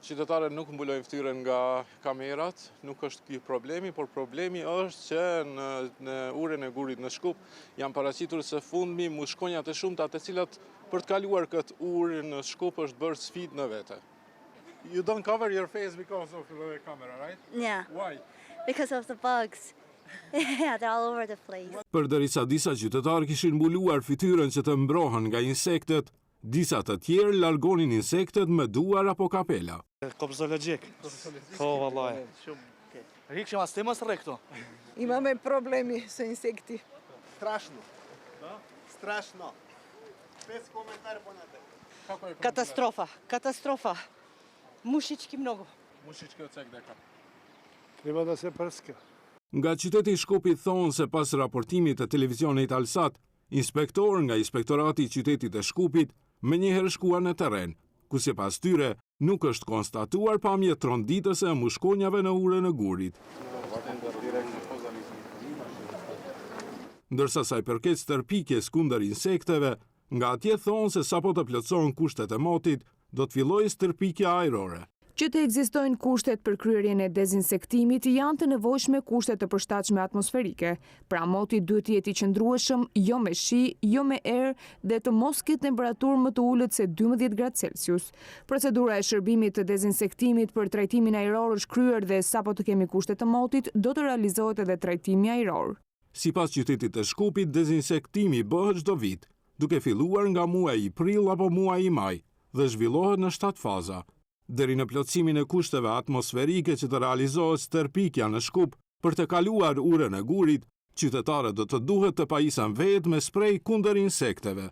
Qytetarët nuk mbulojnë fytyrën nga kamerat, nuk është ky problemi, por problemi është që në urën e Gurit në Shkup janë paraqitur së fundmi mushkonja të shumta, të cilat për të kaluar këtë urë në Shkup është bërë sfidë në vete. You don't cover your face because of the camera, right? Yeah. Why? Because of the bugs. Yeah, they're all over the place. Përderisa disa qytetarë kishin mbuluar fytyrën që të mbrohen nga insektet, disa të tjerë largonin insektet me duar apo kapela. Kopzologjik. Po, vallaj. Rikshim as te mos rre këto. Imаме проблеми со инсекти. Страшно. Да? Страшно. Без коментар понате. Катастрофа, катастрофа. Мушички много. Mushички od cek deka. Treba da se prska. Nga qyteti i Shkupit thonë se pas raportimit të televizionit Alsat, inspektor nga Inspektorati i Qytetit të Shkupit menjëherë shkuan në terren, ku sipas tyre nuk është konstatuar pamje tronditëse e mushkonjave në urën e Gurit. Ndërsa sa i përket stërpikjes kundër insekteve, nga atje thonë se sapo të plotësohen kushtet e motit, do të fillojë stërpikja ajrore. Që të ekzistojnë kushtet për kryerjen e dezinsektimit, janë të nevojshme kushtet të përshtatshme atmosferike. Pra moti duhet të jetë i qëndrueshëm, jo me shi, jo me erë dhe të mos ketë temperaturë më të ulët se 12 gradë Celsius. Procedura e shërbimit të dezinsektimit për trajtimin ajror është kryer dhe sapo të kemi kushtet të motit, do të realizohet edhe trajtimi ajror. Sipas qytetit të Shkupit, dezinsektimi bëhet çdo vit, duke filluar nga muaji prill apo muaji maj dhe zhvillohet në 7 faza. Deri në plotësimin e kushteve atmosferike që të realizohet stërpikja në Shkup për të kaluar urën e Gurit, qytetarët do të duhet të pajisen vetë me sprej kundër insekteve.